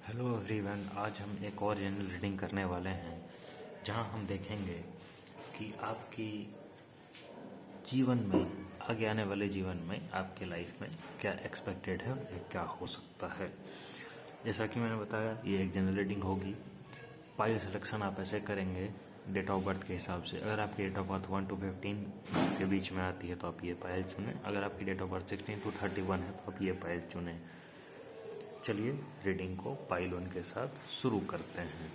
Hello everyone, आज हम एक और जनरल रीडिंग करने वाले हैं जहां हम देखेंगे कि आपकी जीवन में आगे आने वाले जीवन में आपके लाइफ में क्या एक्सपेक्टेड है या क्या हो सकता है। जैसा कि मैंने बताया, ये एक जनरल रीडिंग होगी। पाइल सिलेक्शन आप ऐसे करेंगे डेट ऑफ बर्थ के हिसाब से। अगर आपकी डेट ऑफ बर्थ 1 to 15 के बीच में आती है तो आप ये पाइल चुनें। अगर आपकी डेट ऑफ बर्थ 16 to 31 है तो आप ये पाइल चुनें। चलिए रीडिंग को पाइल 1 के साथ शुरू करते हैं।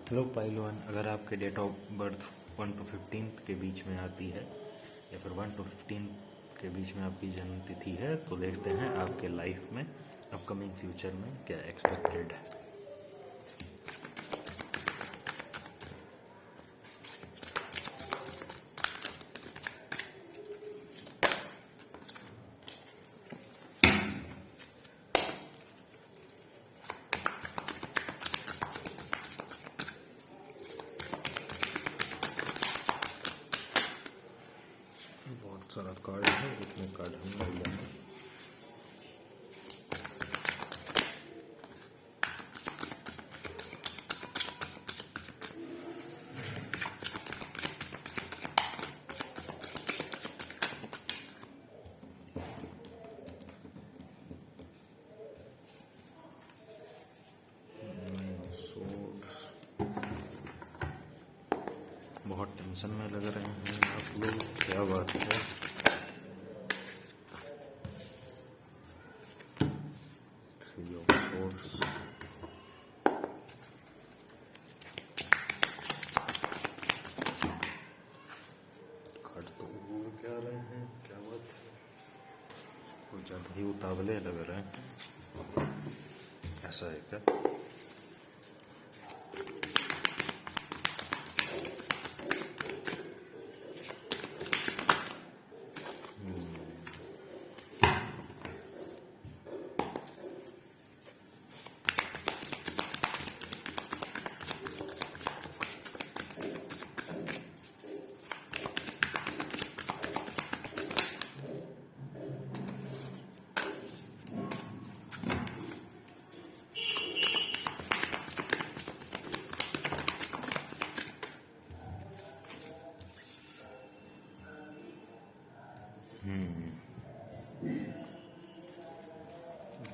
हेलो पाइल 1, अगर आपके डेट ऑफ बर्थ 1 to 15 के बीच में आती है या फिर 1 to 15 के बीच में आपकी जन्म तिथि है तो देखते हैं आपके लाइफ में अपकमिंग फ्यूचर में क्या एक्सपेक्टेड है। बहुत सारा कार्ड है, इतने कार्ड हम नहीं लेंगे। बहुत टेंशन में लग रहे हैं आप लोग, क्या बात है। थ्री ऑफ सोर्ड्स, कार्ड तो वो क्या रहे हैं, क्या बात है। कुछ ज़्यादा ही उतावले लग रहे हैं, ऐसा है क्या।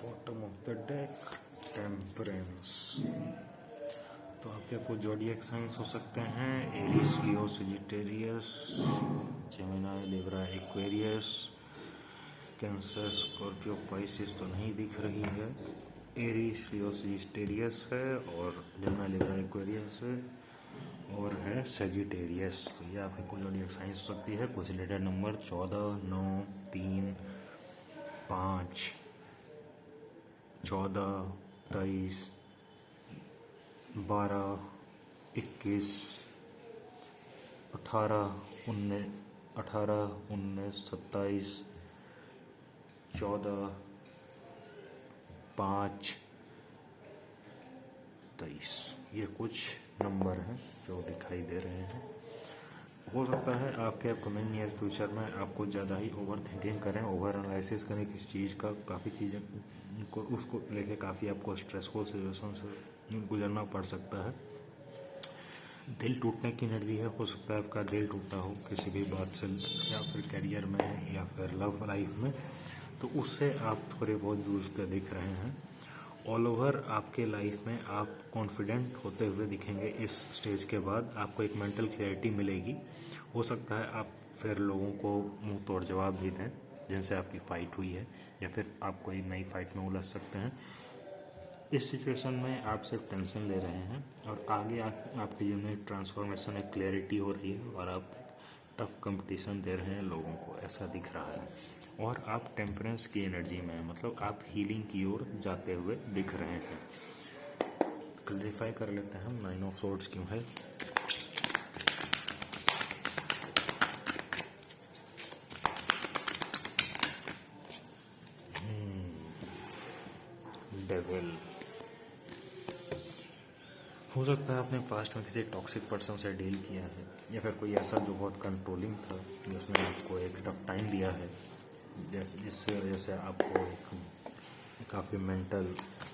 Bottom of the deck, temperance. तो आपके कुछ जोडिएक साइंस हो सकते हैं: Aries, Leo, Sagittarius, Gemini, Libra, Aquarius, Cancer, Scorpio, Pisces तो नहीं दिख रही है। एरीज, लियो, सजिटेरियस है और जेमिनी, लिब्रा, एक्वेरियस है और है सजिटेरियस। तो ये आपकी कुछ जोडिएक साइंस हो सकती है। कुछ लेटर नंबर 14, 9, 3, 5, 14, 23, 12, 21, 18, 19, 27, 14, 5, 23, ये कुछ नंबर हैं जो दिखाई दे रहे हैं। हो सकता है आपके अपकमिंग नियर फ्यूचर में आपको ज़्यादा ही ओवर थिंकिंग करें, ओवर एनालिसिस करें किसी चीज़ का। काफ़ी चीज़ें को उसको लेके काफ़ी आपको स्ट्रेसफुल सिचुएशन से गुजरना पड़ सकता है। दिल टूटने की एनर्जी है। हो सकता है आपका दिल टूटा हो किसी भी बात से, या फिर करियर में या फिर लव लाइफ में, तो उससे आप थोड़े बहुत जूझते दिख रहे हैं। ऑल ओवर आपके लाइफ में आप कॉन्फिडेंट होते हुए दिखेंगे। इस स्टेज के बाद आपको एक मेंटल क्लैरिटी मिलेगी। हो सकता है आप फिर लोगों को मुंह तोड़ जवाब भी दें जिनसे आपकी फ़ाइट हुई है, या फिर आप कोई नई फाइट में उलझ सकते हैं। इस सिचुएशन में आप सिर्फ टेंशन ले रहे हैं और आगे आपके जीवन में ट्रांसफॉर्मेशन, एक क्लैरिटी हो रही है और आप टफ कंपटीशन दे रहे हैं लोगों को, ऐसा दिख रहा है। और आप टेम्परेंस की एनर्जी में हैं, मतलब आप हीलिंग की ओर जाते हुए दिख रहे हैं। क्लैरिफाई कर लेते हैं हम 9 ऑफ सोर्ड्स क्यों है। डेविल। हो सकता है आपने पास्ट में किसी टॉक्सिक पर्सन से डील किया है, या फिर कोई ऐसा जो बहुत कंट्रोलिंग था, जिसने आपको एक टफ टाइम दिया है, जिससे वजह से आपको एक काफ़ी मेंटल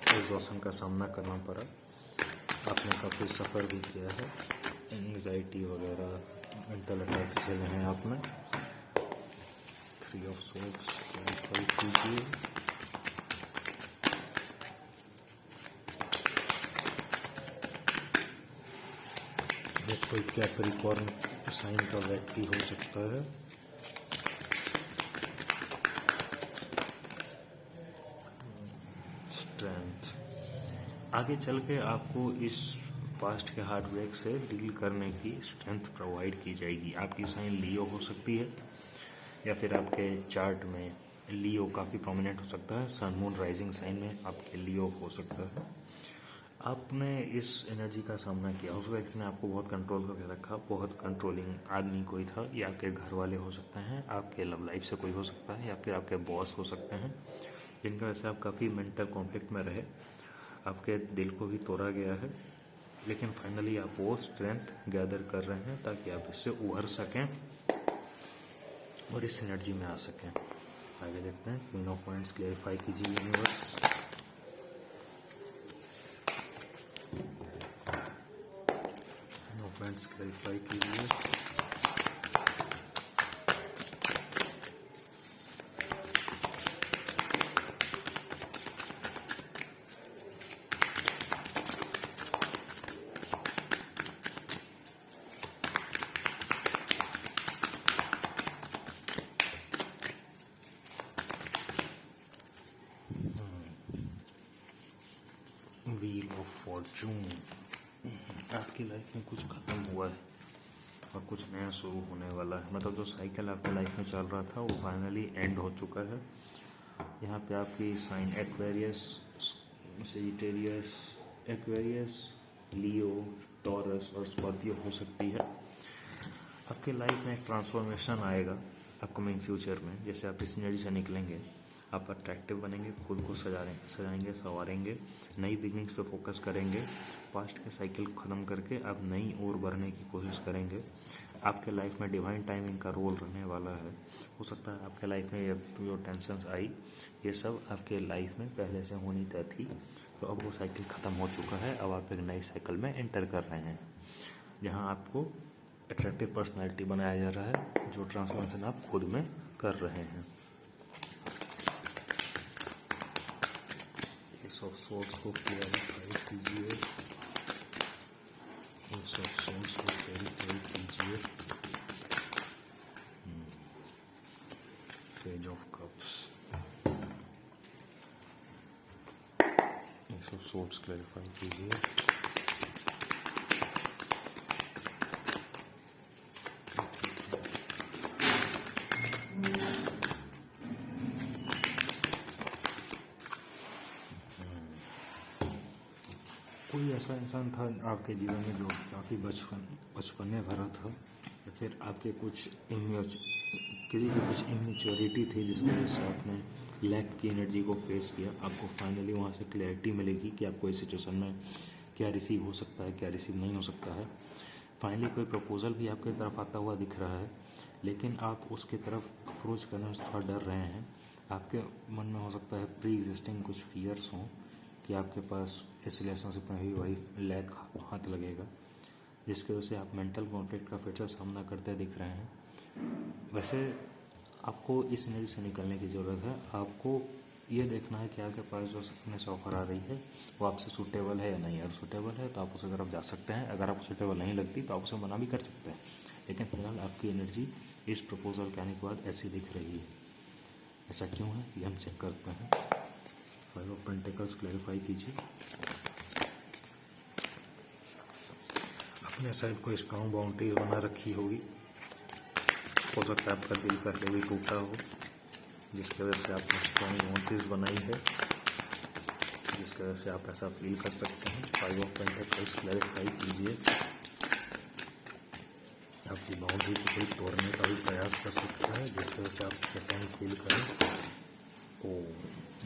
एग्जॉशन का सामना करना पड़ा। आपने काफ़ी सफ़र भी किया है, एंग्जाइटी वगैरह, मेंटल अटैक्स झेले हैं आपने। 3 ऑफ सोर्ड्स क्लैरिफाई कीजिए। ये कोई कैप्रिकॉर्न साइन का व्यक्ति हो सकता है। स्ट्रेंथ, आगे चल के आपको इस पास्ट के हार्ट ब्रेक से डील करने की स्ट्रेंथ प्रोवाइड की जाएगी। आपकी साइन लियो हो सकती है, या फिर आपके चार्ट में लियो काफ़ी प्रोमिनेंट हो सकता है। सन मून राइजिंग साइन में आपके लियो हो सकता है। आपने इस एनर्जी का सामना किया, उस वक्त ने आपको बहुत कंट्रोल करके रखा। बहुत कंट्रोलिंग आदमी कोई था, या आपके घर वाले हो सकते हैं, आपके लव लाइफ से कोई हो सकता है, या फिर आपके बॉस हो सकते हैं, जिनका वजह से आप काफ़ी मेंटल कॉन्फ्लिक्ट में रहे। आपके दिल को भी तोड़ा गया है, लेकिन फाइनली आप वो स्ट्रेंथ गैदर कर रहे हैं ताकि आप इससे उभर सकें और इस एनर्जी में आ सकें। आगे देखते हैं। क्वीन ऑफ पॉइंट्स क्लैरिफाई कीजिए universe. Queen of points clarify कीजिए। व्हील ऑफ फॉर्चून, आपकी लाइफ में कुछ खत्म हुआ है और कुछ नया शुरू होने वाला है। मतलब जो साइकिल आपकी लाइफ में चल रहा था वो फाइनली एंड हो चुका है। यहाँ पे आपकी साइन एक्वेरियस, सेजिटेरियस, एक्वेरियस, लियो, टॉरस और स्कॉर्पियो हो सकती है। आपके लाइफ में एक ट्रांसफॉर्मेशन आएगा अपकमिंग फ्यूचर में। जैसे आप इस एनर्जी से निकलेंगे, आप अट्रैक्टिव बनेंगे, खुद को सजाएंगे, संवारेंगे, नई बिगनिंग्स पे फोकस करेंगे। पास्ट के साइकिल ख़त्म करके आप नई ओर बढ़ने की कोशिश करेंगे। आपके लाइफ में डिवाइन टाइमिंग का रोल रहने वाला है। हो सकता है आपके लाइफ में ये जो टेंशन्स आई, ये सब आपके लाइफ में पहले से होनी तय थी, तो अब वो साइकिल ख़त्म हो चुका है। अब आप एक नई साइकिल में एंटर कर रहे हैं, जहाँ आपको अट्रैक्टिव पर्सनैलिटी बनाया जा रहा है, जो ट्रांसफॉर्मेशन आप खुद में कर रहे हैं। एस ऑफ सोर्ड्स को क्लियरिफाई कीजिए। एस ऑफ सोर्ड्स को क्लियरिफाई कीजिए। Page of cups, S of swords clarify कीजिए। कोई ऐसा इंसान था आपके जीवन में जो काफ़ी बचपने भरा था, या फिर आपके किसी की कुछ इमेच्योरिटी थी जिसकी वजह से आपने लैक की एनर्जी को फेस किया। आपको फाइनली वहाँ से क्लैरिटी मिलेगी कि आपको इस सिचुएशन में क्या रिसीव हो सकता है, क्या रिसीव नहीं हो सकता है। फाइनली कोई प्रपोजल भी आपकी तरफ आता हुआ दिख रहा है, लेकिन आप उसकी तरफ अप्रोच करने से थोड़ा डर रहे हैं। आपके मन में हो सकता है प्री एग्जिस्टिंग कुछ फियर्स हों कि आपके पास इस रिलेशनशिप में भी वही लैक हाथ लगेगा, जिसकी वजह से आप मेंटल कॉन्फ्लिक्ट का फिर से सामना करते दिख रहे हैं। वैसे आपको इस एनर्जी से निकलने की ज़रूरत है। आपको ये देखना है कि आपके पास जो सपने से ऑफर आ रही है वो आपसे सूटेबल है या नहीं। अगर सूटेबल है तो आप उस तरफ जा सकते हैं, अगर आपको सूटेबल नहीं लगती तो आप उसे मना भी कर सकते हैं। लेकिन फिलहाल आपकी एनर्जी इस प्रपोजल के आने के बाद ऐसी दिख रही है। ऐसा क्यों है ये हम चेक करते हैं। 5 ऑफ पेंटिकल्स क्लैरिफाई कीजिए। अपने साइड को स्ट्रॉन्ग बाउंड्री बना रखी होगी। हो सकता है आपका दिल पहले भी टूटा हो, जिसकी वजह से आपने स्ट्रॉन्ग बाउंड्रीज बनाई है, जिसकी वजह से आप ऐसा फील कर सकते हैं। 5 ऑफ पेंटिकल्स क्लैरिफाई कीजिए। आपकी बाउंड्री को कोई तोड़ने का भी प्रयास कर सकता है, जिसकी वजह से आप डिफेंड फील करें। ओ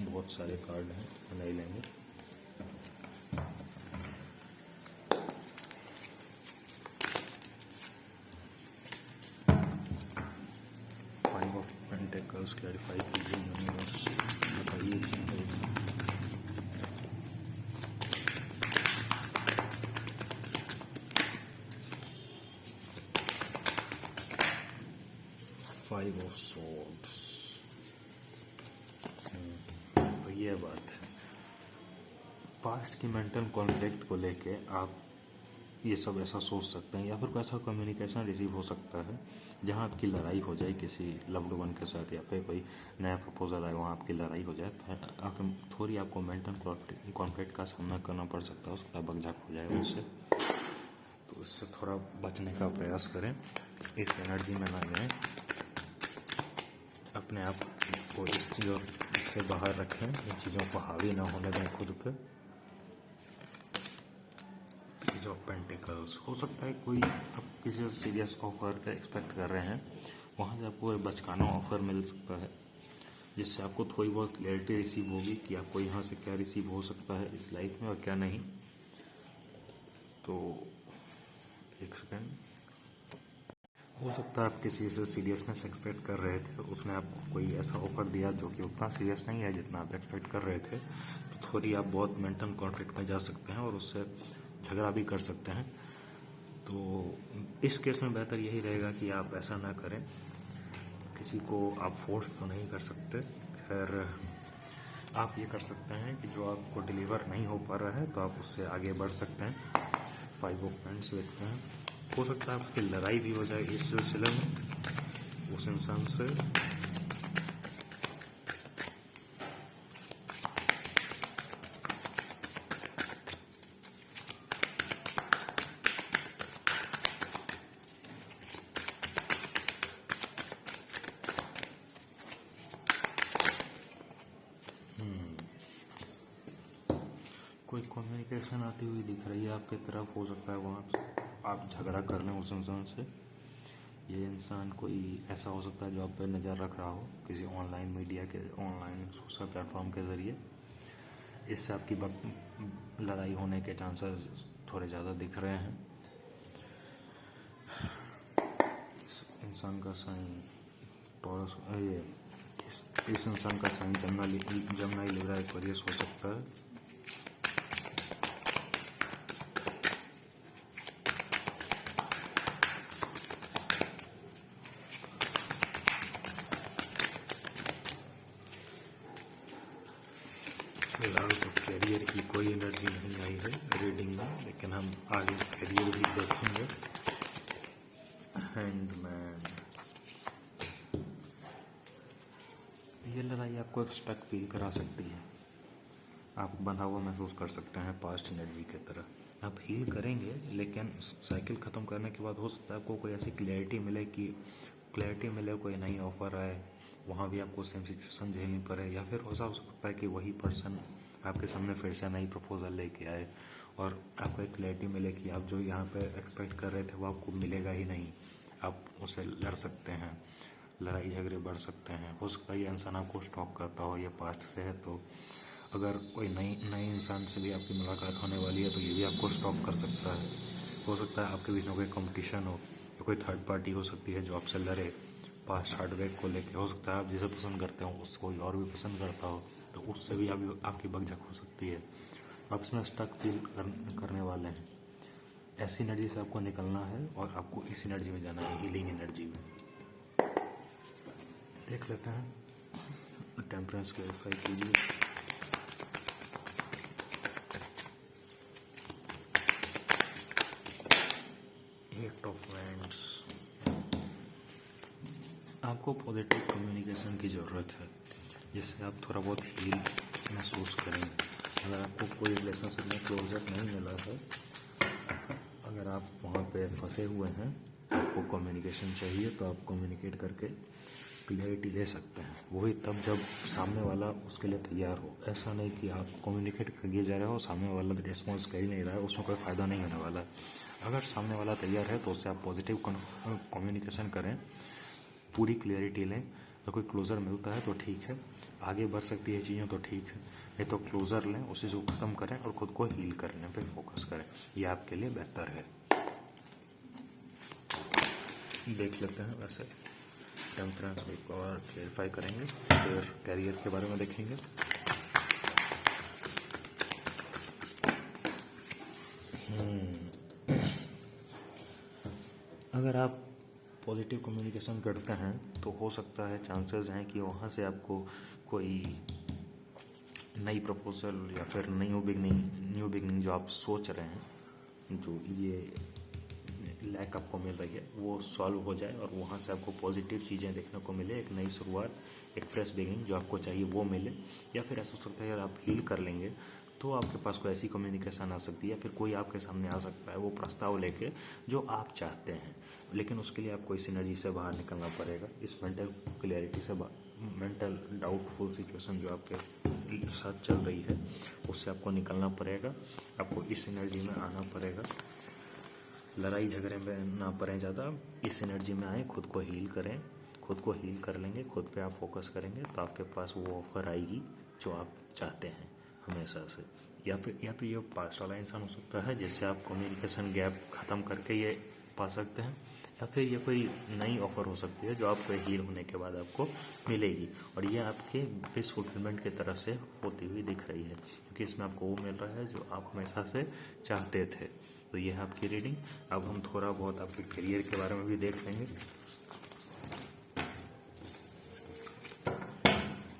बहुत सारे कार्ड हैं, नहीं लेंगे। क्लैरिफाई कीजिए यूनिवर्स, बताइए। Five of swords. तो ये बात है, पास्ट की मेंटल कॉन्फ्लिक्ट को लेके आप ये सब ऐसा सोच सकते हैं, या फिर कोई ऐसा कम्युनिकेशन रिसीव हो सकता है जहां आपकी लड़ाई हो जाए किसी लव्ड वन के साथ, या फिर कोई नया प्रपोजल आए वहाँ आपकी लड़ाई हो जाए, तो थोड़ी आपको मेंटल कॉन्फ्लिक्ट का सामना करना पड़ सकता है, उसका बकझक हो जाएगा उससे। तो उससे थोड़ा बचने का प्रयास करें, इस एनर्जी में ना जाएं, अपने आप को इस चीज़ों से बाहर रखें, इन चीज़ों को हावी ना होने दें खुद पे। पेज ऑफ पेंटिकल्स, हो सकता है कोई आप किसी सीरियस ऑफर एक्सपेक्ट कर रहे हैं, वहाँ से आपको एक बचकाना ऑफर मिल सकता है, जिससे आपको थोड़ी बहुत क्लैरिटी रिसीव होगी कि आपको यहाँ से क्या रिसीव हो सकता है इस लाइफ में और क्या नहीं। तो एक सेकेंड, हो सकता है आप किसी से सीरियसनेस एक्सपेक्ट कर रहे थे, उसने आपको कोई ऐसा ऑफर दिया जो कि उतना सीरियस नहीं है जितना आप एक्सपेक्ट कर रहे थे, तो थोड़ी आप बहुत मेंटल कॉन्फ्लिक्ट में जा सकते हैं और उससे झगड़ा भी कर सकते हैं। तो इस केस में बेहतर यही रहेगा कि आप ऐसा ना करें, किसी को आप फोर्स तो नहीं कर सकते। खैर, आप ये कर सकते हैं कि जो आपको डिलीवर नहीं हो पा रहा है तो आप उससे आगे बढ़ सकते हैं। फाइव ऑफ पेंट्स देखते हैं, हो सकता है आपकी लड़ाई भी हो जाए इस सिलसिले में उस इंसान से। कोई कम्युनिकेशन आती हुई दिख रही है आपकी तरफ, हो सकता है वहाँ आप झगड़ा कर लें उस इंसान से। ये इंसान कोई ऐसा हो सकता है जो आप पे नज़र रख रहा हो किसी ऑनलाइन मीडिया के, ऑनलाइन सोशल प्लेटफॉर्म के ज़रिए। इससे आपकी लड़ाई होने के चांसेस थोड़े ज़्यादा दिख रहे हैं। इस इंसान का साइन टॉरस, ये इस इंसान का साइन जमनाई लिब्रा एक्वेरियस हो सकता है। फिलहाल तो कैरियर की कोई एनर्जी नहीं आई है रीडिंग में, लेकिन हम आगे कैरियर भी देखेंगे। हैंडमैन, ये लड़ाई आपको एक स्टक फील करा सकती है, आप बंधा हुआ महसूस कर सकते हैं पास्ट एनर्जी की तरह। आप हील करेंगे, लेकिन साइकिल ख़त्म करने के बाद हो सकता है आपको कोई ऐसी क्लैरिटी मिले, कोई नई ऑफर आए, वहाँ भी आपको सेम सिचुएशन झेलनी पड़े, या फिर ऐसा हो सकता है कि वही पर्सन आपके सामने फिर से नई प्रपोजल लेके आए और आपको एक क्लैरिटी मिले कि आप जो यहाँ पे एक्सपेक्ट कर रहे थे वो आपको मिलेगा ही नहीं। आप उससे लड़ सकते हैं, लड़ाई झगड़े बढ़ सकते हैं। हो सकता है ये इंसान आपको स्टॉप करता हो, ये पास्ट से है, तो अगर कोई नए इंसान से भी आपकी मुलाकात होने वाली है तो ये भी आपको स्टॉप कर सकता है। हो सकता है आपके बीच में कोई कंपटीशन हो, या कोई थर्ड पार्टी हो सकती है जो आपसे लड़े पास्ट हार्डवेयर को लेके। हो सकता है आप जिसे पसंद करते हो उसको कोई और भी पसंद करता हो, तो उससे भी आपकी बकझक हो सकती है। आप इसमें स्टक फील करने वाले हैं। ऐसी एनर्जी से आपको निकलना है और आपको इस एनर्जी में जाना है, हीलिंग एनर्जी में। देख लेते हैं, टेम्परेंस क्लैरिफाई कीजिए। एट ऑफ वैंड्स, आपको पॉजिटिव कम्युनिकेशन की ज़रूरत है जिससे आप थोड़ा बहुत हील महसूस करेंगे। अगर आपको कोई रिलेशनशिप में क्लोजर नहीं मिला है, अगर आप वहाँ पे फंसे हुए हैं, आपको कम्युनिकेशन चाहिए, तो आप कम्युनिकेट करके क्लियरिटी ले सकते हैं। वही तब जब सामने वाला उसके लिए तैयार हो। ऐसा नहीं कि आप कम्युनिकेट करिए जा रहे हो, सामने वाला रिस्पॉन्स कर ही नहीं रहा है, उसमें कोई फ़ायदा नहीं होने वाला है। अगर सामने वाला तैयार है तो उससे आप पॉजिटिव कम्युनिकेशन करें, पूरी क्लियरिटी लें। अगर कोई क्लोज़र मिलता है तो ठीक है, आगे बढ़ सकती है चीज़ें तो ठीक है, नहीं तो क्लोज़र लें, उसी को ख़त्म करें और ख़ुद को हील करने पे फोकस करें, ये आपके लिए बेहतर है। देख लेते हैं, वैसे टेम्परेंस को एक और क्लेरिफाई करेंगे, फिर कैरियर के बारे में देखेंगे। अगर आप पॉजिटिव कम्युनिकेशन करते हैं तो हो सकता है, चांसेस हैं कि वहाँ से आपको कोई नई प्रपोजल या फिर न्यू बिगनिंग जो आप सोच रहे हैं, जो ये लैक आपको मिल रही है, वो सॉल्व हो जाए और वहाँ से आपको पॉजिटिव चीज़ें देखने को मिले, एक नई शुरुआत, एक फ्रेश बिगनिंग जो आपको चाहिए वो मिले। या फिर ऐसा हो सकता है अगर आप हील कर लेंगे तो आपके पास कोई ऐसी कम्युनिकेशन आ सकती है या फिर कोई आपके सामने आ सकता है वो प्रस्ताव लेके जो आप चाहते हैं, लेकिन उसके लिए आपको इस एनर्जी से बाहर निकलना पड़ेगा, इस मेंटल क्लैरिटी से, मेंटल डाउटफुल सिचुएशन जो आपके साथ चल रही है उससे आपको निकलना पड़ेगा, आपको इस एनर्जी में आना पड़ेगा। लड़ाई झगड़े में ना पड़े ज़्यादा, इस एनर्जी में आए, खुद को हील करें, खुद को हील कर लेंगे, खुद पे आप फोकस करेंगे तो आपके पास वो ऑफर आएगी जो आप चाहते हैं हमेशा से। या तो ये पास्ट वाला इंसान हो सकता है जिससे आप कम्युनिकेशन गैप ख़त्म करके ये पा सकते हैं, या फिर ये कोई नई ऑफ़र हो सकती है जो आपको हील होने के बाद आपको मिलेगी और ये आपके विश फुलफिलमेंट की तरह से होती हुई दिख रही है, क्योंकि इसमें आपको वो मिल रहा है जो आप हमेशा से चाहते थे। तो ये है आपकी रीडिंग। अब हम थोड़ा बहुत आपके करियर के बारे में भी देख लेंगे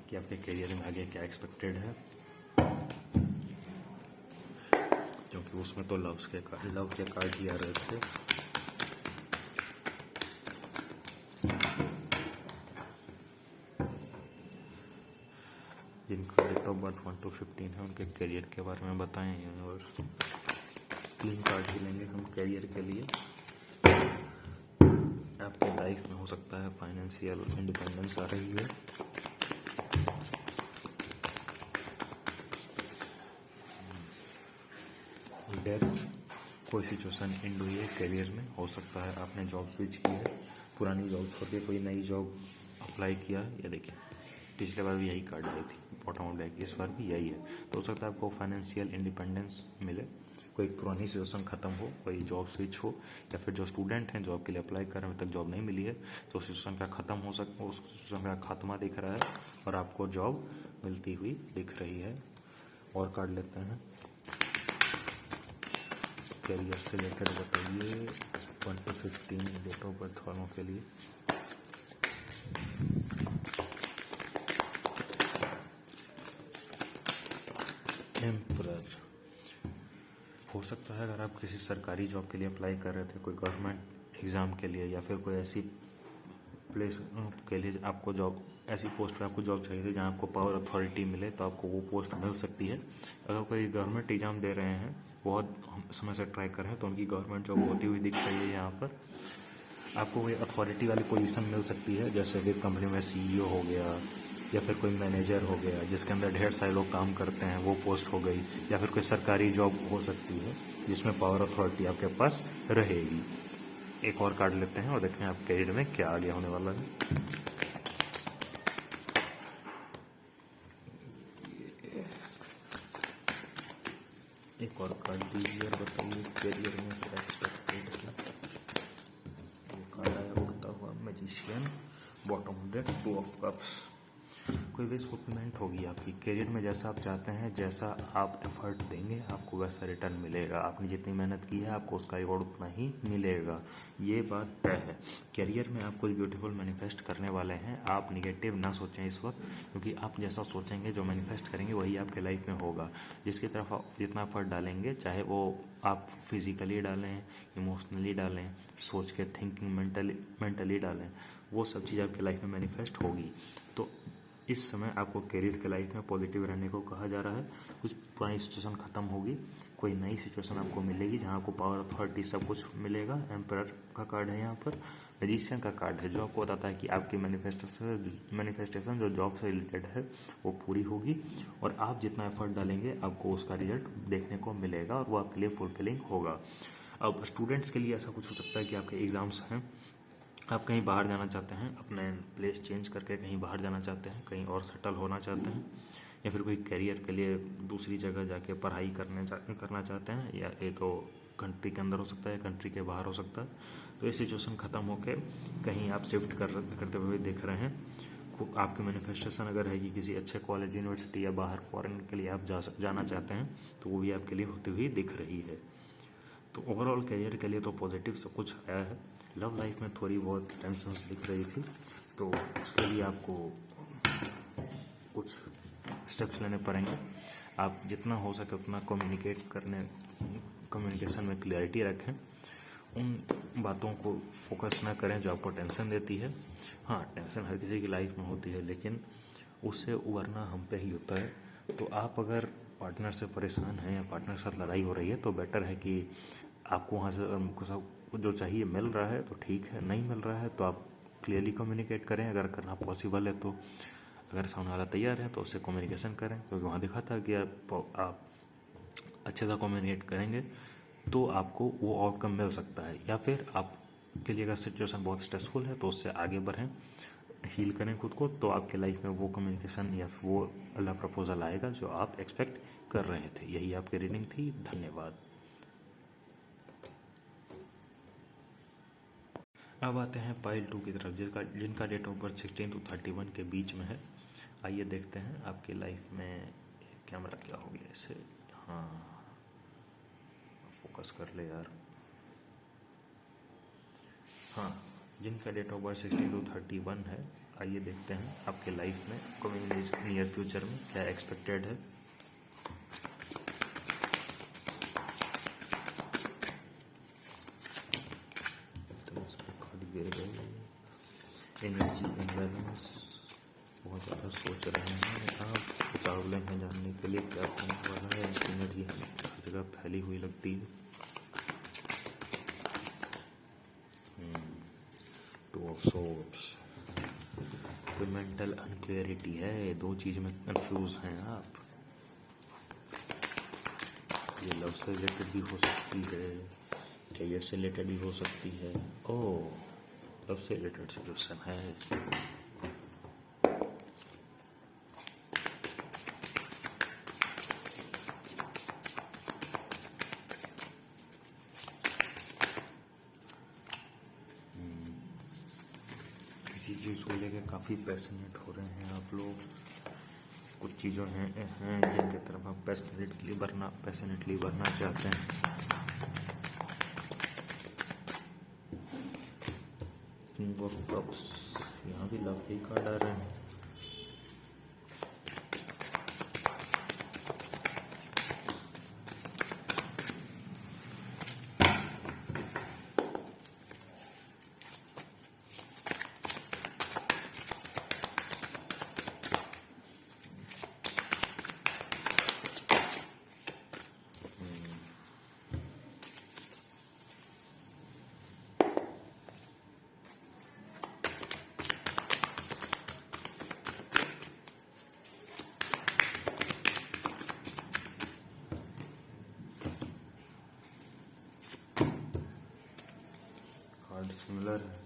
कि आपके करियर में आगे क्या एक्सपेक्टेड है, क्योंकि उसमें तो लव के कार्ड ही आ रहे थे। जिनका डेट ऑफ बर्थ 1 to 15 है उनके करियर के बारे में बताएं यूनिवर्स। 3 कार्ड ही लेंगे हम करियर के लिए। आपके लाइफ में हो सकता है फाइनेंशियल इंडिपेंडेंस आ रही है, डेथ, कोई सिचुएशन एंड हुई है करियर में, हो सकता है आपने जॉब स्विच की है, पुरानी जॉब छोड़ के कोई नई जॉब अप्लाई किया है। ये देखिए पिछले बार भी यही कार्ड आई थी बॉटम ऑफ डेक, इस बार भी यही है। तो हो सकता है आपको फाइनेंशियल इंडिपेंडेंस मिले, कोई पुरानी सिचुएशन खत्म हो, कोई जॉब स्विच हो, या फिर जो स्टूडेंट हैं जॉब के लिए अप्लाई कर रहे हैं अभी तक जॉब नहीं मिली है तो सिचुएशन का खत्म हो सकता, उस सिचुएशन का खात्मा दिख रहा है और आपको जॉब मिलती हुई दिख रही है। और कार्ड लेते हैं करियर से रिलेटेड, बताइए 1 to 15 डेट ऑफ बर्थ वालों के लिए। एम्परर, हो सकता है अगर आप किसी सरकारी जॉब के लिए अप्लाई कर रहे थे, कोई गवर्नमेंट एग्ज़ाम के लिए या फिर कोई ऐसी प्लेस के लिए आपको जॉब, ऐसी पोस्ट पे आपको जॉब चाहिए थी जहाँ आपको पावर अथॉरिटी मिले तो आपको वो पोस्ट मिल सकती है। अगर कोई गवर्नमेंट एग्ज़ाम दे रहे हैं, बहुत समय से ट्राई कर रहे हैं तो उनकी गवर्नमेंट जॉब होती हुई दिख रही है। यहाँ पर आपको कोई अथॉरिटी वाली पोजीशन मिल सकती है, जैसे कि कंपनी में CEO हो गया या फिर कोई मैनेजर हो गया जिसके अंदर ढेर सारे लोग काम करते हैं, वो पोस्ट हो गई, या फिर कोई सरकारी जॉब हो सकती है जिसमें पावर अथॉरिटी आपके पास रहेगी। एक और कार्ड लेते हैं और देखते हैं आप करियर में क्या आगे होने वाला है। एक और कार्ड दीजिए और बताइए करियर में क्या एक्सपेक्टेड है। वो कार्ड आया उड़ता हुआ magician, bottom deck 2 of cups. कोई विश फुलफिलमेंट होगी आपकी करियर में, जैसा आप चाहते हैं, जैसा आप एफर्ट देंगे आपको वैसा रिटर्न मिलेगा। आपने जितनी मेहनत की है आपको उसका रिवॉर्ड उतना ही मिलेगा, ये बात तय है। करियर में आप कुछ ब्यूटीफुल मैनिफेस्ट करने वाले हैं। आप निगेटिव ना सोचें इस वक्त, क्योंकि आप जैसा सोचेंगे, जो मैनिफेस्ट करेंगे वही आपके लाइफ में होगा। जिसकी तरफ आप जितना एफर्ट डालेंगे, चाहे वो आप फिजिकली डालें, इमोशनली डालें, सोच के थिंकिंग मेंटली डालें, वो सब चीज़ आपके लाइफ में मैनिफेस्ट होगी। तो इस समय आपको करियर के लाइफ में पॉजिटिव रहने को कहा जा रहा है। कुछ पुरानी सिचुएशन खत्म होगी, कोई नई सिचुएशन आपको मिलेगी जहाँ आपको पावर अथॉरिटी सब कुछ मिलेगा। एम्परर का कार्ड है यहाँ पर, मैजिशियन का कार्ड है जो आपको बताता है कि आपकी मैनिफेस्टेशन जो जॉब से रिलेटेड है वो पूरी होगी और आप जितना एफर्ट डालेंगे आपको उसका रिजल्ट देखने को मिलेगा और वो आपके लिए फुलफिलिंग होगा। अब स्टूडेंट्स के लिए ऐसा कुछ हो सकता है कि आपके एग्ज़ाम्स हैं, आप कहीं बाहर जाना चाहते हैं, अपने प्लेस चेंज करके कहीं बाहर जाना चाहते हैं, कहीं और सेटल होना चाहते हैं, या फिर कोई करियर के लिए दूसरी जगह जाके पढ़ाई करना चाहते हैं, या ये तो कंट्री के अंदर हो सकता है, कंट्री के बाहर हो सकता है। तो ये सिचुएशन ख़त्म होके कहीं आप शिफ्ट करते हुए दिख रहे हैं। आपकी मैनिफेस्टेशन अगर है कि किसी अच्छे कॉलेज, यूनिवर्सिटी या बाहर फॉरेन के लिए आप जाना चाहते हैं तो वो भी आपके लिए होती हुई दिख रही है। तो ओवरऑल करियर के लिए तो पॉजिटिव सब कुछ आया है। लव लाइफ में थोड़ी बहुत टेंशन्स दिख रही थी, तो उसके लिए आपको कुछ स्टेप्स लेने पड़ेंगे। आप जितना हो सके उतना कम्युनिकेशन में क्लियरिटी रखें। उन बातों को फोकस ना करें जो आपको टेंशन देती है। हाँ, टेंशन हर किसी की लाइफ में होती है, लेकिन उससे उबरना हम पे ही होता है। तो आप अगर पार्टनर से परेशान हैं या पार्टनर के साथ लड़ाई हो रही है, तो बेटर है कि आपको वहाँ से जो चाहिए मिल रहा है तो ठीक है, नहीं मिल रहा है तो आप क्लियरली कम्युनिकेट करें। अगर करना पॉसिबल है तो, अगर सामने वाला तैयार है तो उससे कम्युनिकेशन करें, क्योंकि वहाँ दिखा था कि आप अच्छे से कम्युनिकेट करेंगे तो आपको वो आउटकम मिल सकता है। या फिर आपके लिए अगर सिचुएशन बहुत स्ट्रेसफुल है तो उससे आगे बढ़ें, हील करें खुद को, तो आपके लाइफ में वो कम्युनिकेशन या फिर वो अल्लाह प्रपोजल आएगा जो आप एक्सपेक्ट कर रहे थे। यही आपकी रीडिंग थी। धन्यवाद। अब आते हैं पाइल 2 की तरफ, जिनका डेट ऑफ बर्थ 16 to 31 के बीच में है। आइए देखते हैं आपकी लाइफ में। कैमरा क्या हो गया इसे, हाँ फोकस कर ले यार। हाँ, जिनका डेट ऑफ बर्थ 16 to 31 है, आइए देखते हैं आपके लाइफ में कमिंग नियर फ्यूचर में क्या एक्सपेक्टेड है। तो उस पर खाली गिर गई। एनर्जी इम्बैलेंस, बहुत ज़्यादा सोच रहे हैं आप, प्रॉब्लम है जानने के लिए क्या होने वाला है। एनर्जी हर जगह फैली हुई लगती है। टू ऑफ सोर्ड्स, तो मेंटल अनक्लियरिटी है, दो चीज़ में कंफ्यूज हैं आप। ये लव से रिलेटेड भी हो सकती है, करियर से रिलेटेड भी हो सकती है। ओह, लव से रिलेटेड सिचुएशन है। किसी चीज़ को लेकर काफ़ी पैशनेट हो रहे हैं आप लोग। कुछ चीज़ों हैं जिनके तरफ आप पैशनेटली बढ़ना चाहते हैं। किंग ऑफ कप्स, यहाँ भी लव ही कार्ड आ रहे हैं। कार्ड सिमिलर है।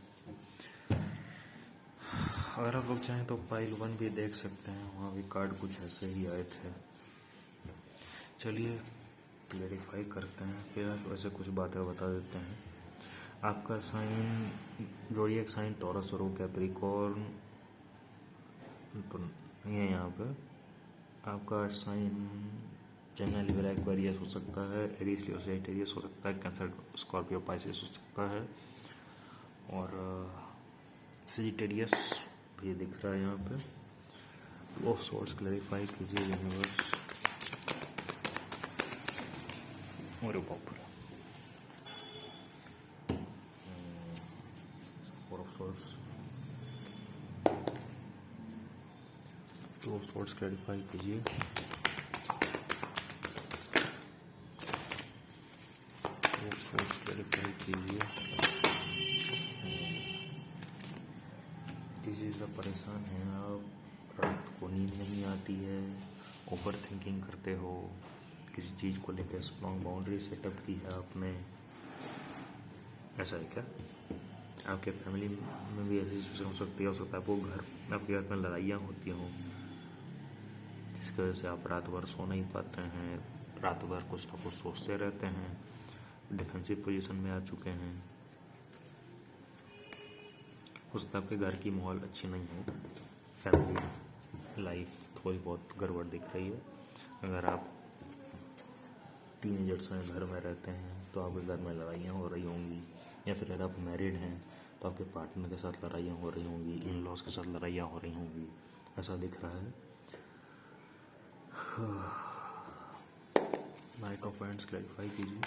अगर आप लोग चाहें तो पाइल 1 भी देख सकते हैं, वहाँ भी कार्ड कुछ ऐसे ही आए थे। चलिए क्लेरिफाई करते हैं, फिर वैसे कुछ बातें बता देते हैं। आपका साइन जोडिएक साइन टॉरस और कैप्रिकॉर्न तो नहीं है यहाँ पे। आपका साइन जेमिनी, लिब्रा, एक्वेरियस हो सकता है, एरीज, लियो, सैजिटेरियस हो सकता है, कैंसर, स्कॉर्पियो, पाइसेस हो सकता है, और सैजिटेरियस भी दिख रहा है यहाँ पे। ऑफ सोर्स क्लैरिफाई कीजिए यूनिवर्स। और four of source, two of source clarify कीजिए। टू ऑफ सोर्स क्लैरिफाई कीजिए। किसी से परेशान हैं आप, रात को नींद नहीं आती है, ओवर थिंकिंग करते हो, किसी चीज़ को लेकर स्ट्रॉन्ग बाउंड्री सेटअप की है आपने, ऐसा है क्या? आपके फैमिली में भी ऐसी सिचुएशन हो सकती है। हो सकता है आपके घर में लड़ाइयाँ होती हों, जिसकी वजह से आप रात भर सो नहीं पाते हैं, रात भर कुछ ना कुछ सोचते रहते हैं, डिफेंसिव पोजीशन में आ चुके हैं। हो सकता है आपके घर की माहौल अच्छी नहीं हो, फैमिली लाइफ थोड़ी बहुत गड़बड़ दिख रही है। अगर आप टीनेजर्स हैं, घर में रहते हैं, तो आपके घर में लड़ाइयाँ हो रही होंगी, या फिर अगर आप मैरिड हैं तो आपके पार्टनर के साथ लड़ाइयाँ हो रही होंगी, इन लॉज के साथ लड़ाइयाँ हो रही होंगी, ऐसा दिख रहा है। नाइट ऑफ वांड्स क्लैरिफाई कीजिए।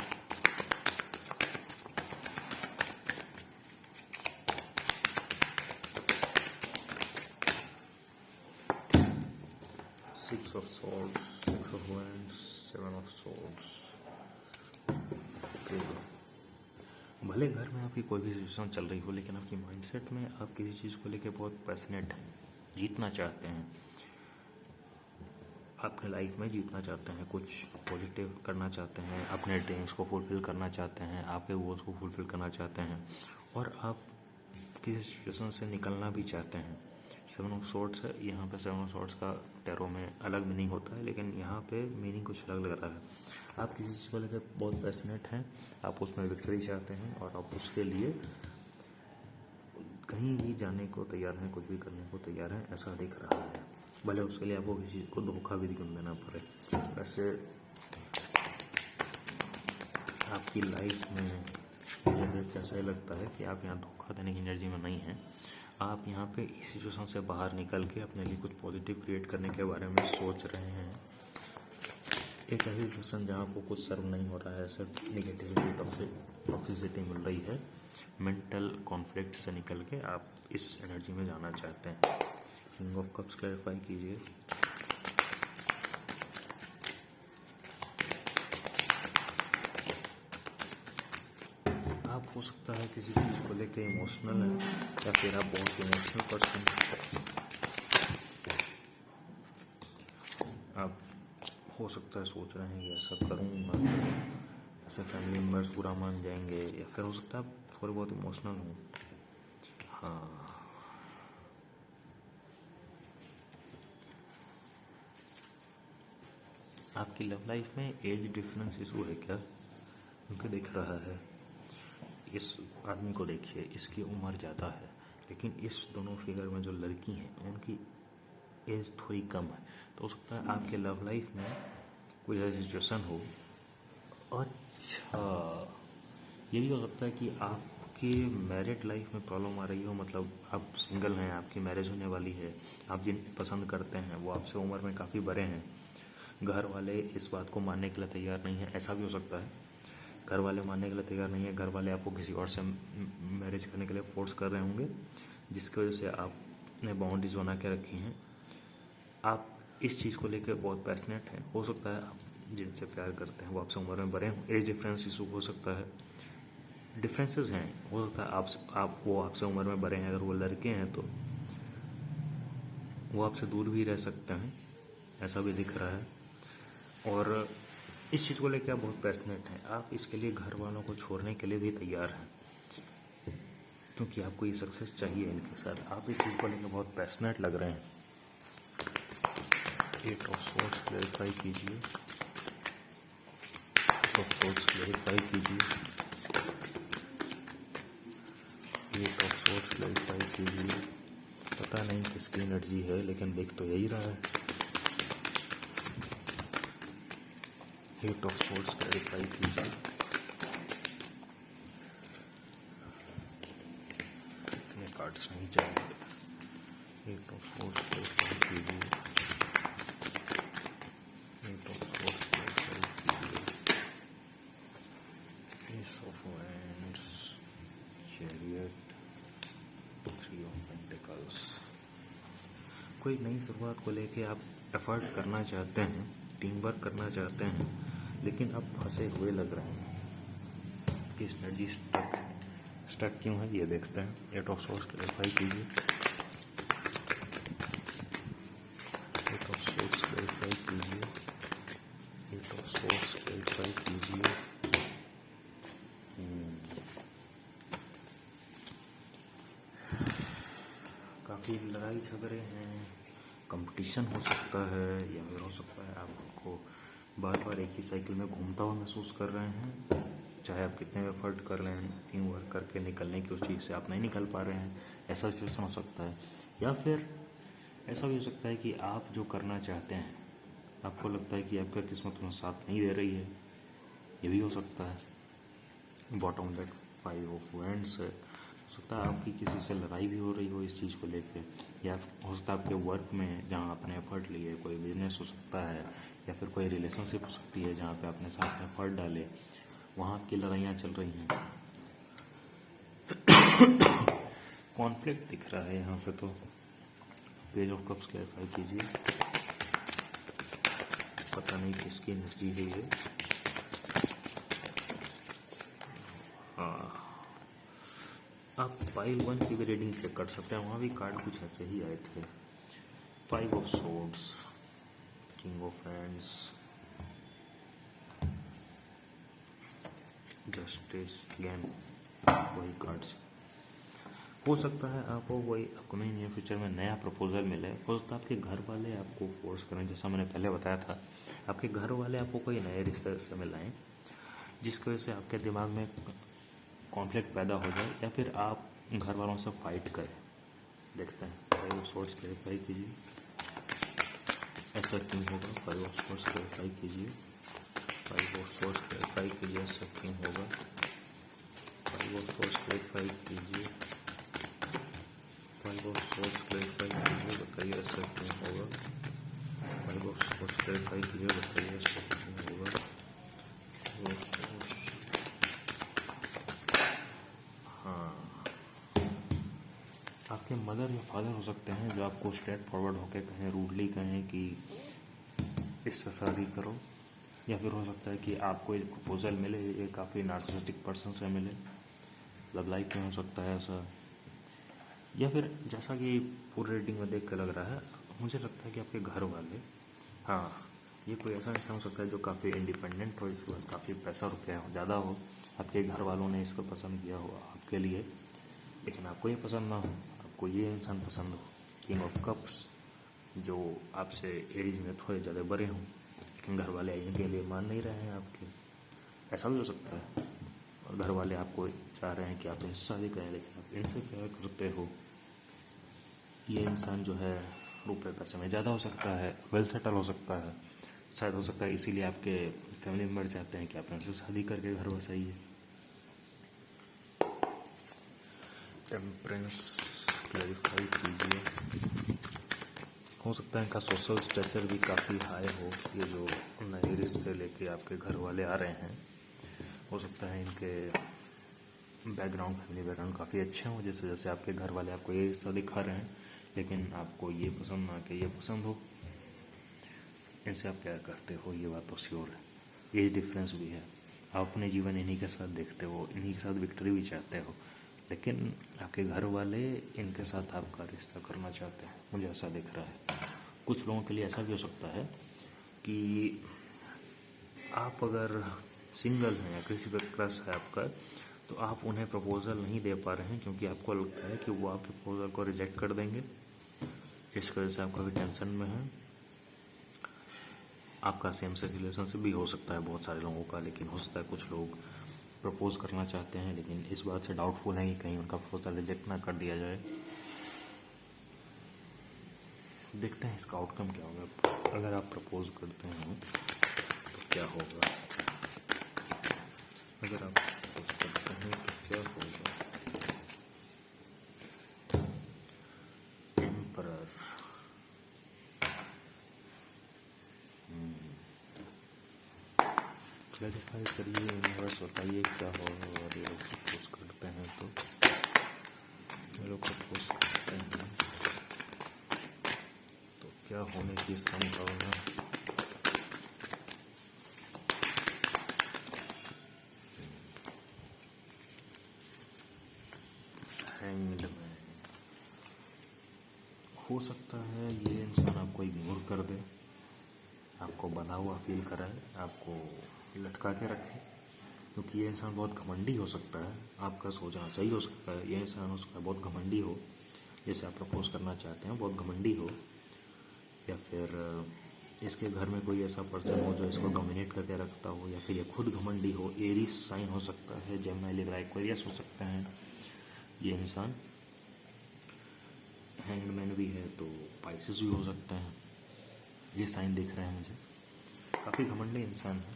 Six of swords, six of wands, seven of swords. भले घर में आपकी कोई भी सिचुएशन चल रही हो, लेकिन आपकी माइंडसेट में आप किसी चीज़ को लेकर बहुत पैशनेट हैं, जीतना चाहते हैं, अपने लाइफ में जीतना चाहते हैं, कुछ पॉजिटिव करना चाहते हैं, अपने ड्रीम्स को फुलफ़िल करना चाहते हैं, आपके गोल्स को फुलफ़िल करना चाहते हैं, और आप किसी सिचुएशन से निकलना भी चाहते हैं। सेवन ऑफ सॉर्ड्स है यहाँ पे। सेवन ऑफ सॉर्ड्स का टैरो में अलग मीनिंग होता है, लेकिन यहाँ पे मीनिंग कुछ अलग लग रहा है। आप किसी चीज़ को लेकर बहुत पैशनेट हैं, आप उसमें विक्ट्री चाहते हैं, और आप उसके लिए कहीं भी जाने को तैयार हैं, कुछ भी करने को तैयार हैं, ऐसा दिख रहा है। भले उसके लिए आपको किसी चीज़ को धोखा भी क्यों देना पड़े। वैसे आपकी लाइफ में मुझे देख के ऐसा लगता है कि आप यहाँ धोखा देने की एनर्जी में नहीं हैं। आप यहाँ पे इस सिचुएशन से बाहर निकल के अपने लिए कुछ पॉजिटिव क्रिएट करने के बारे में सोच रहे हैं। एक ऐसी सिचुएशन जहाँ आपको कुछ सर्व नहीं हो रहा है, सिर्फ निगेटिविटी, टॉक्सिसिटी मिल रही है, मेंटल कॉन्फ्लिक्ट से निकल के आप इस एनर्जी में जाना चाहते हैं। किंग ऑफ कप्स क्लैरिफाई कीजिए। आप हो सकता है किसी चीज़ को लेकर इमोशनल है, या फिर आप बहुत इमोशनल पर्सन। आप हो सकता है सोच रहे हैं कि ऐसा करूँगा, ऐसे फैमिली मेम्बर्स बुरा मान जाएंगे, या फिर हो सकता है आप थोड़े बहुत इमोशनल हों। हाँ, आपकी लव लाइफ में एज डिफरेंस इशू है क्या? उनके दिख रहा है। इस आदमी को देखिए, इसकी उम्र ज़्यादा है, लेकिन इस दोनों फिगर में जो लड़की हैं उनकी एज थोड़ी कम है। तो हो सकता है आपके लव लाइफ में कोई ऐसी सिचुएशन हो। अच्छा, ये भी हो सकता है कि आपके मैरिड लाइफ में प्रॉब्लम आ रही हो, मतलब आप सिंगल हैं, आपकी मैरिज होने वाली है, आप जिन पसंद करते हैं वो आपसे उम्र में काफ़ी बड़े हैं, घर वाले इस बात को मानने के लिए तैयार नहीं है, ऐसा भी हो सकता है। घर वाले मानने के लिए तैयार नहीं है, घर वाले आपको किसी और से मैरिज करने के लिए फोर्स कर रहे होंगे, जिसकी वजह से आपने बाउंड्रीज बना के रखी हैं। आप इस चीज़ को लेकर बहुत पैशनेट हैं। हो सकता है आप जिनसे प्यार करते हैं वो आपसे उम्र में बड़े हों, एज डिफरेंस इशू हो सकता है, डिफरेंसेस हैं। हो सकता है वो आपसे उम्र में बड़े हैं, अगर वो लड़के हैं तो वो आपसे दूर भी रह सकते हैं, ऐसा भी दिख रहा है। और इस चीज़ को लेकर आप बहुत पैशनेट हैं, आप इसके लिए घर वालों को छोड़ने के लिए भी तैयार हैं, क्योंकि आपको ये सक्सेस चाहिए इनके साथ। आप इस चीज़ को लेकर बहुत पैशनेट लग रहे हैं। एट ऑफ सोर्ड्स क्लैरिफाई कीजिए। एट ऑफ सोर्ड्स क्लैरिफाई कीजिए। एट ऑफ सोर्ड्स क्लैरिफाई कीजिए। पता नहीं किसकी एनर्जी है, लेकिन देख तो यही रहा है। एट ऑफ सोर्ड्स क्लैरिफाई कीजिए। इतने कार्ड्स नहीं चाहिए। एट ऑफ सोर्ड्स क्लैरिफाई कीजिए। एट ऑफ सोर्ड्स क्लैरिफाई कीजिए। S of wands, chariot, three of pentacles. कोई नई शुरुआत को लेके आप एफर्ट करना चाहते हैं, टीम वर्क करना चाहते हैं, लेकिन अब फंसे हुए लग रहे हैं। इस एनर्जी स्टक क्यों है ये देखते हैं। एट ऑफ सोर्ड्स क्लैरिफाई कीजिए। एट ऑफ सोर्ड्स क्लैरिफाई कीजिए। एट ऑफ सोर्ड्स क्लैरिफाई कीजिए। काफ़ी लड़ाई झगड़े हैं, कंपटीशन हो सकता है, या फिर हो सकता है आपको बार बार एक ही साइकिल में घूमता हुआ महसूस कर रहे हैं। चाहे आप कितने एफर्ट कर रहे हैं टीम वर्क करके निकलने की, उस चीज़ से आप नहीं निकल पा रहे हैं, ऐसा सिचुएशन हो सकता है। या फिर ऐसा भी हो सकता है कि आप जो करना चाहते हैं, आपको लगता है कि आपका किस्मत में साथ नहीं दे रही है, ये भी हो सकता है। बॉटम डेक 5 ऑफ वैंड्स है। हो सकता है आपकी किसी से लड़ाई भी हो रही हो इस चीज़ को लेके, या हो सकता है आपके वर्क में जहाँ आपने एफर्ट लिए, कोई बिजनेस हो सकता है, या फिर कोई रिलेशनशिप हो सकती है जहाँ पे आपने साथ में एफर्ट डाले, वहाँ आपकी लड़ाइयाँ चल रही हैं। कॉन्फ्लिक्ट दिख रहा है यहाँ पे। तो पेज ऑफ कप्स क्लैरिफाई कीजिए, पता नहीं किसकी एनर्जी है ये। आप फाइल 1 की भी रीडिंग चेक कर सकते हैं, वहाँ भी कार्ड कुछ ऐसे ही आए थे। 5 of swords, king of hands, justice, again वही कार्ड्स। हो सकता है आपको कोई अपकमिंग नियर फ्यूचर में नया प्रपोजल मिले। हो सकता है आपके घर वाले आपको फोर्स करें, जैसा मैंने पहले बताया था, आपके घर वाले आपको कोई नए रिश्ते से मिलाएं जिसकी वजह से आपके दिमाग में कॉन्फ्लिक्ट पैदा हो जाए, या फिर आप घर वालों से फाइट करें। देखते हैं। 5 ऑफ सोर्ड्स क्लैरिफाई कीजिए, ऐसा क्यों होगा? 5 ऑफ सोर्ड्स क्लैरिफाई कीजिए, 5 ऑफ सोर्ड्स क्लैरिफाई कीजिए, ऐसा क्यों होगा? 5 ऑफ सोर्ड्स क्लैरिफाई कीजिए, 5 ऑफ सोर्ड्स क्लैरिफाई कीजिए, बताइए ऐसा क्यों होगा? 5 ऑफ सोर्ड्स क्लैरिफाई कीजिए, बताइए ऐसा क्यों होगा? आपके मदर या फादर हो सकते हैं जो आपको स्ट्रेट फॉरवर्ड होकर कहें, रूडली कहें कि इससे शादी करो, या फिर हो सकता है कि आपको एक प्रपोजल मिले, ये काफ़ी नार्सिसिस्टिक पर्सन से मिले, लव लाइफ में हो सकता है ऐसा। या फिर जैसा कि पूरे रीडिंग में देख कर लग रहा है, मुझे लगता है कि आपके घर वाले, हाँ, ये कोई ऐसा इंसान हो सकता है जो काफ़ी इंडिपेंडेंट हो, इसके पास काफ़ी पैसा रुपया हो, ज़्यादा हो, आपके घर वालों ने इसको पसंद किया हो आपके लिए, लेकिन आपको ये पसंद ना हो, आपको ये इंसान पसंद हो, किंग ऑफ कप्स, जो आपसे एज में थोड़े ज़्यादा बड़े हों, लेकिन घर वाले इनके लिए मान नहीं रहे हैं आपके। ऐसा भी हो सकता है। और घर वाले आपको चाह रहे हैं कि आप इनसे शादी करें, लेकिन आप इनसे प्यार करते हो। ये इंसान जो है रुपये पैसे में ज़्यादा हो सकता है, वेल सेटल हो सकता है, शायद हो सकता है इसीलिए आपके फैमिली मेम्बर चाहते हैं कि आप इनसे शादी करके घर बसाइए। टेम्परेंस क्लैरिफाई कीजिए। हो सकता है इनका सोशल स्ट्रक्चर भी काफ़ी हाई हो, ये जो नए रिश्ते लेके आपके घर वाले आ रहे हैं। हो सकता है इनके बैकग्राउंड, फैमिली बैकग्राउंड काफ़ी अच्छे हों, जैसे जैसे आपके घर वाले आपको ये रिश्ता दिखा रहे हैं, लेकिन आपको ये पसंद ना कि ये पसंद हो। इनसे आप प्यार करते हो, ये बात तो श्योर है। एज डिफरेंस भी है, आप अपने जीवन इन्हीं के साथ देखते हो, इन्हीं के साथ विक्ट्री भी चाहते हो, लेकिन आपके घर वाले इनके साथ आपका रिश्ता करना चाहते हैं, मुझे ऐसा दिख रहा है। कुछ लोगों के लिए ऐसा भी हो सकता है कि आप अगर सिंगल हैं या किसी पर क्रश है आपका, तो आप उन्हें प्रपोज़ल नहीं दे पा रहे हैं क्योंकि आपको लगता है कि वो आपके प्रपोज़ल को रिजेक्ट कर देंगे। इस वजह से आप काफ़ी टेंशन में हैं। आपका सेम सेक्स रिलेशनशिप भी हो सकता है बहुत सारे लोगों का, लेकिन हो सकता है कुछ लोग प्रपोज करना चाहते हैं लेकिन इस बात से डाउटफुल हैं कि कहीं उनका प्रपोजल रिजेक्ट ना कर दिया जाए। देखते हैं इसका आउटकम क्या होगा। अगर आप प्रपोज करते हैं तो क्या होगा, अगर आप प्रपोज करते हैं तो क्या होगा। एम्परर, क्लैरिफाई करिए यूनिवर्स, बताइए क्या होगा। और ये लोग प्रपोज करते हैं तो ये लोग प्रपोज करते हैं तो क्या होने की संभावना। हैंग्ड मैन, हो सकता है ये इंसान आपको इग्नोर कर दे, आपको बंधा हुआ फील कराए, आपको लटका के रखे, क्योंकि ये इंसान बहुत घमंडी हो सकता है। आपका सोचना सही हो सकता है, ये इंसान उसका बहुत घमंडी हो, जैसे आप प्रपोज करना चाहते हैं बहुत घमंडी हो, या फिर इसके घर में कोई ऐसा पर्सन हो जो इसको डोमिनेट करके रखता हो, या फिर ये खुद घमंडी हो। एरीज साइन हो सकता है, जेमिनी, लिब्रा, एक्वेरियस हो सकते हैं ये इंसान। हैंगमैन भी है तो पाइसेस भी हो सकते हैं, ये साइन दिख रहे हैं मुझे। काफ़ी घमंडी इंसान है।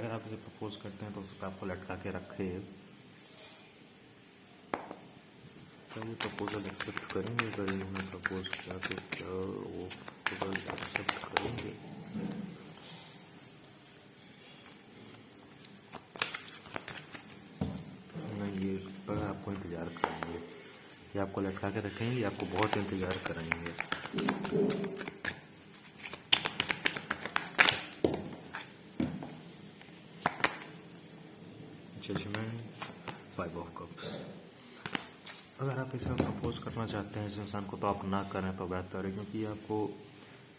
अगर आप इसे प्रपोज करते हैं तो उसको आपको लटका के रखे, तो ये प्रपोजल एक्सेप्ट करेंगे? अगर इन्होंने प्रपोज किया तो क्या वो प्रपोजल एक्सेप्ट करेंगे? नहीं, ये अगर आपको इंतज़ार करेंगे, ये आपको लटका के रखेंगे, ये आपको बहुत इंतज़ार कराएंगे। Judgement, 5 of cups. अगर आप इसे प्रपोज करना चाहते हैं इस इंसान को तो आप ना करें तो बेहतर है, क्योंकि आपको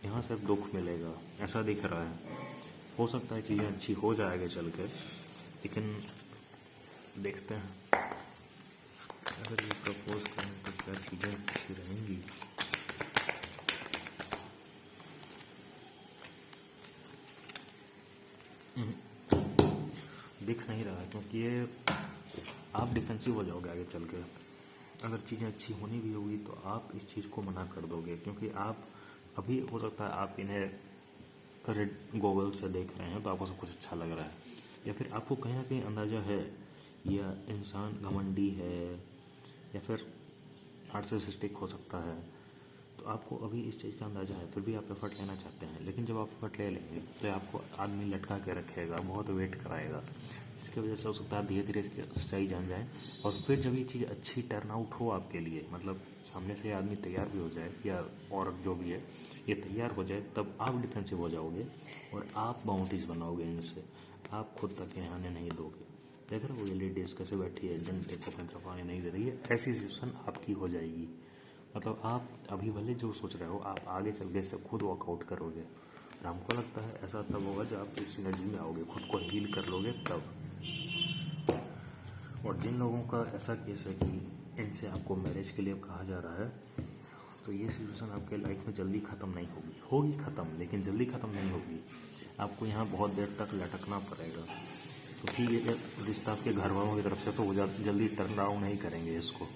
यहाँ सिर्फ दुख मिलेगा, ऐसा दिख रहा है। हो सकता है चीज़ें अच्छी हो जाएगी चल के, लेकिन देखते हैं अगर ये प्रपोज करें तो क्या चीज़ें अच्छी रहेंगी। दिख नहीं रहा है, क्योंकि ये आप डिफेंसिव हो जाओगे आगे चल के। अगर चीज़ें अच्छी होनी भी होगी तो आप इस चीज़ को मना कर दोगे, क्योंकि आप अभी हो सकता है आप इन्हें रेड गॉगल से देख रहे हैं तो आपको सब कुछ अच्छा लग रहा है, या फिर आपको कहीं ना कहीं अंदाज़ा है यह इंसान घमंडी है या फिर नार्सिसिस्टिक हो सकता है, तो आपको अभी इस चीज़ का अंदाज़ा है, फिर भी आप एफर्ट लेना चाहते हैं। लेकिन जब आप एफर्ट ले लेंगे तो आपको आदमी लटका के रखेगा, बहुत वेट कराएगा। इसकी वजह से हो सकता है धीरे धीरे इसकी सच्चाई जान जाए, और फिर जब ये चीज़ अच्छी टर्न आउट हो आपके लिए, मतलब सामने से आदमी तैयार भी हो जाए या औरत जो भी है ये तैयार हो जाए, तब आप डिफेंसिव हो जाओगे और आप बाउंड्रीज बनाओगे इनसे, आप खुद तक यहाँ आने नहीं दोगे। देख रहे हो ये लेडीज़ कैसे बैठी है, डंडे को अपनी तरफ आने नहीं दे रही है, ऐसी सिचुएशन आपकी हो जाएगी। मतलब आप अभी भले जो सोच रहे हो आप आगे चल के इससे खुद वर्कआउट करोगे, और हमको लगता है ऐसा तब होगा जब आप इस एनर्जी में आओगे, खुद को हील कर लोगे तब। और जिन लोगों का ऐसा केस है कि इनसे आपको मैरिज के लिए कहा जा रहा है, तो ये सिचुएशन आपके लाइफ में जल्दी ख़त्म नहीं होगी ख़त्म, लेकिन जल्दी ख़त्म नहीं होगी। आपको यहाँ बहुत देर तक लटकना पड़ेगा, क्योंकि ये रिश्ता आपके घर वालों की तरफ से तो वो जल्दी टर्न अराउंड नहीं करेंगे इसको।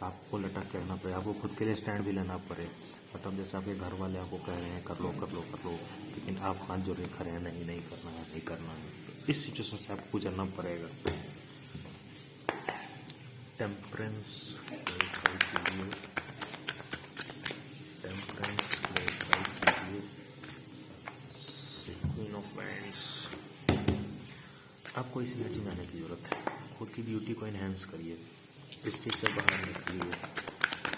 आपको लटक के रहना पड़ेगा, आपको खुद के लिए स्टैंड भी लेना पड़े। मतलब जैसे आपके घर वाले आपको कह रहे हैं कर लो कर लो कर लो, लेकिन आप हाथ जोड़ के खड़े हैं, नहीं नहीं करना है, नहीं करना है। तो इस सिचुएशन से आपको गुजरना पड़ेगा। टेम्परेंस क्लैरिफाई कीजिए, टेम्परेंस क्लैरिफाई कीजिए। क्वीन ऑफ वैंड्स, आपको इस एनर्जी में आने की ज़रूरत है। खुद की ब्यूटी को इन्हेंस करिए, इस चीज़ से बाहर निकलिए,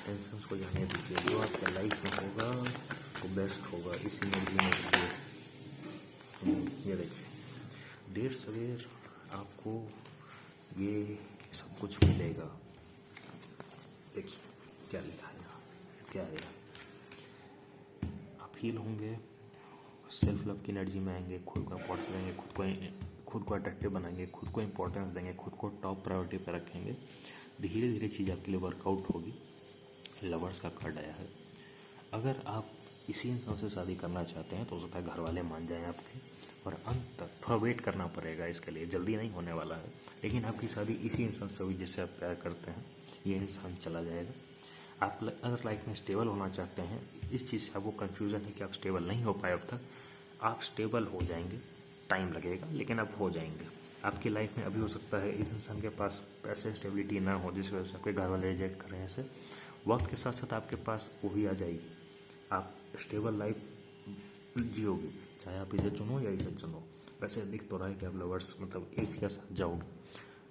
टेंशन्स को जाने दीजिए। जो आपके लाइफ में होगा वो बेस्ट होगा, इस एनर्जी में रहिए। ये देखिए देर सवेर आपको ये सब कुछ मिलेगा। देखिए क्या लिखा है यहाँ, क्या है, आप हील होंगे, सेल्फ लव की एनर्जी में आएंगे, खुद को इम्पोर्टेंस देंगे, खुद को अट्रैक्टिव बनाएंगे, खुद को इम्पोर्टेंस देंगे, खुद को टॉप प्रायोरिटी पर रखेंगे। धीरे धीरे चीज़ आपके लिए वर्कआउट होगी। लवर्स का कार्ड आया है। अगर आप इसी इंसान से शादी करना चाहते हैं तो हो सकता है घर वाले मान जाएं आपके, और अंत तक थोड़ा वेट करना पड़ेगा इसके लिए, जल्दी नहीं होने वाला है। लेकिन आपकी शादी इसी इंसान से हुई जिससे आप प्यार करते हैं, ये इंसान चला जाएगा। आप अगर लाइफ में स्टेबल होना चाहते हैं, इस चीज़ से आपको कन्फ्यूज़न है कि आप स्टेबल नहीं हो पाए अब तक, आप स्टेबल हो जाएंगे, टाइम लगेगा लेकिन आप हो जाएंगे। आपकी लाइफ में अभी हो सकता है इस इंसान के पास पैसे स्टेबिलिटी ना हो, जिस वजह से आपके घर वाले रिजेक्ट कर रहे हैं इसे। वक्त के साथ साथ आपके पास वो भी आ जाएगी, आप स्टेबल लाइफ जियोगे, चाहे आप इसे चुनो या इसे चुनो। वैसे दिख तो रहा है कि आप लवर्स मतलब इसी के साथ जाओगे,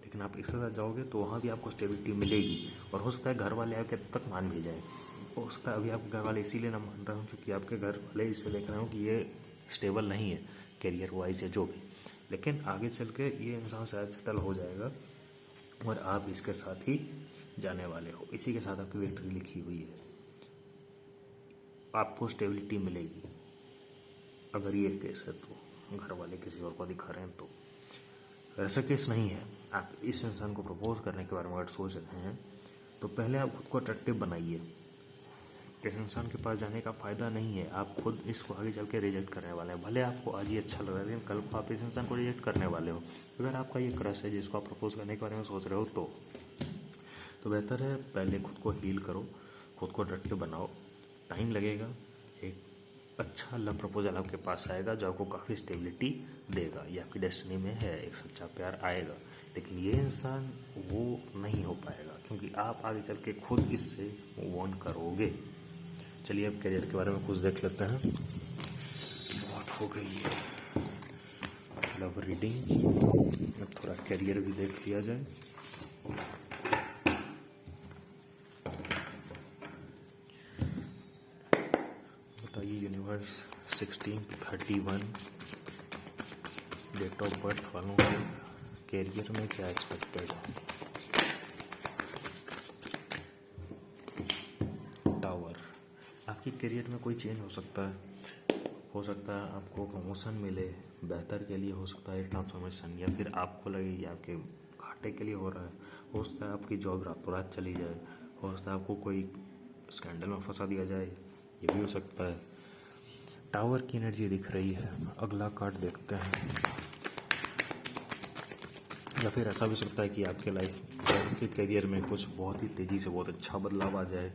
लेकिन आप इसके साथ जाओगे तो वहाँ भी आपको स्टेबिलिटी मिलेगी, और हो सकता है घर वाले आपके तक मान भी जाए। हो सकता है अभी आपके घर वाले इसीलिए ना मान रहे हो क्योंकि आपके घर वाले इसे देख रहे हो कि ये स्टेबल नहीं है करियर वाइज या जो भी, लेकिन आगे चल के ये इंसान शायद सेटल हो जाएगा और आप इसके साथ ही जाने वाले हो। इसी के साथ आपकी विक्ट्री लिखी हुई है, आपको स्टेबिलिटी मिलेगी। अगर ये केस है तो घर वाले किसी और को दिखा रहे हैं तो ऐसा केस नहीं है। आप इस इंसान को प्रपोज करने के बारे में अगर सोच रहे हैं तो पहले आप खुद को अट्रैक्टिव बनाइए। इस इंसान के पास जाने का फ़ायदा नहीं है, आप खुद इसको आगे चल के रिजेक्ट करने वाले हैं। भले आपको आज ये अच्छा लग रहा है लेकिन कल को आप इस इंसान को रिजेक्ट करने वाले हो। अगर आपका ये क्रश है जिसको आप प्रपोज करने के बारे में सोच रहे हो तो बेहतर है पहले खुद को हील करो, खुद को अट्रैक्टिव बनाओ। टाइम लगेगा, एक अच्छा लव प्रपोजल आपके पास आएगा जो आपको काफ़ी स्टेबिलिटी देगा। ये आपकी डेस्टिनी में है, एक सच्चा प्यार आएगा। लेकिन ये इंसान वो नहीं हो पाएगा क्योंकि आप आगे चल के खुद इससे मूव ऑन करोगे। चलिए अब करियर के बारे में कुछ देख लेते हैं। बहुत हो गई है लव रीडिंग, अब थोड़ा करियर भी देख लिया जाए। बताइए universe 16 to 31 date of birth वालों के करियर में क्या एक्सपेक्टेड है। टावर, आपकी करियर में कोई चेंज हो सकता है। आपको प्रमोशन मिले, बेहतर के लिए हो सकता है ट्रांसफॉर्मेशन, या फिर आपको लगे कि आपके घाटे के लिए हो रहा है। हो सकता है आपकी जॉब रातों रात चली जाए, हो सकता है आपको कोई स्कैंडल में फंसा दिया जाए, ये भी हो सकता है। टावर की एनर्जी दिख रही है। अगला कार्ड देखते हैं। या फिर ऐसा भी हो सकता है कि आपके आपके करियर में कुछ बहुत ही तेज़ी से बहुत अच्छा बदलाव आ जाए,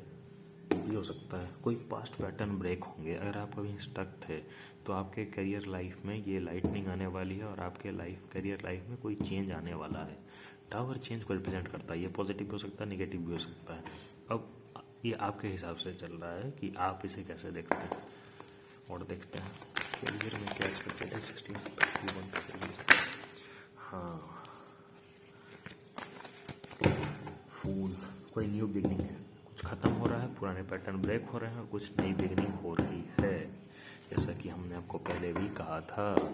भी हो सकता है। कोई पास्ट पैटर्न ब्रेक होंगे। अगर आप अभी स्टक थे तो आपके करियर लाइफ में ये लाइटनिंग आने वाली है और आपके करियर लाइफ में कोई चेंज आने वाला है। टावर चेंज को रिप्रेजेंट करता है। ये पॉजिटिव भी हो सकता है, नेगेटिव भी हो सकता है। अब ये आपके हिसाब से चल रहा है कि आप इसे कैसे देखते हैं। और देखते हैं करियर में क्या एक्सपेक्टेड है 16 to 31 का करियर। हाँ, फूल, कोई न्यू बिगनिंग है। कुछ ख़त्म हो रहा है, पुराने पैटर्न ब्रेक हो रहे हैं और कुछ नई बिगनिंग हो रही है, जैसा कि हमने आपको पहले भी कहा था।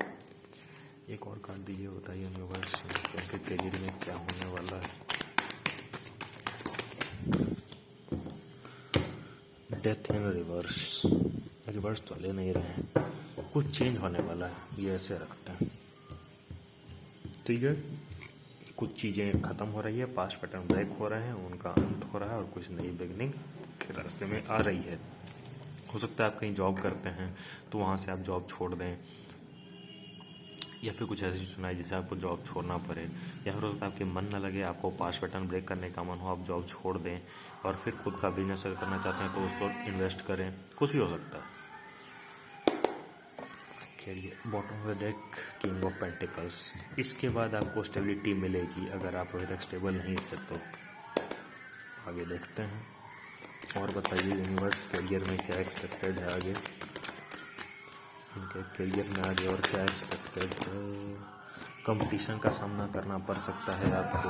एक और कार्ड दीजिए, बताइए यूनिवर्स उनके करियर में क्या होने वाला है। डेथ इन रिवर्स, रिवर्स तो ले नहीं रहे हैं, कुछ चेंज होने वाला है, ये ऐसे रखते हैं। ठीक है, कुछ चीज़ें ख़त्म हो रही है, पास्ट पैटर्न ब्रेक हो रहे हैं, उनका अंत हो रहा है और कुछ नई बिगनिंग के रास्ते में आ रही है। हो सकता है आप कहीं जॉब करते हैं तो वहाँ से आप जॉब छोड़ दें, या फिर कुछ ऐसी सुना है जिससे आपको जॉब छोड़ना पड़े, या फिर हो सकता है आपके मन न लगे, आपको पास्ट पैटर्न ब्रेक करने का मन हो, आप जॉब छोड़ दें और फिर खुद का बिजनेस करना चाहते हैं तो उसको इन्वेस्ट करें। कुछ भी हो सकता है। Bottom of the deck king of pentacles. इसके बाद आपको स्टेबिलिटी मिलेगी अगर आप अभी तक स्टेबल नहीं थे तो। आगे देखते हैं और बताइए यूनिवर्स करियर में क्या एक्सपेक्टेड है आगे। इनके करियर में आगे और क्या एक्सपेक्टेड है। कंपटीशन का सामना करना पड़ सकता है आपको,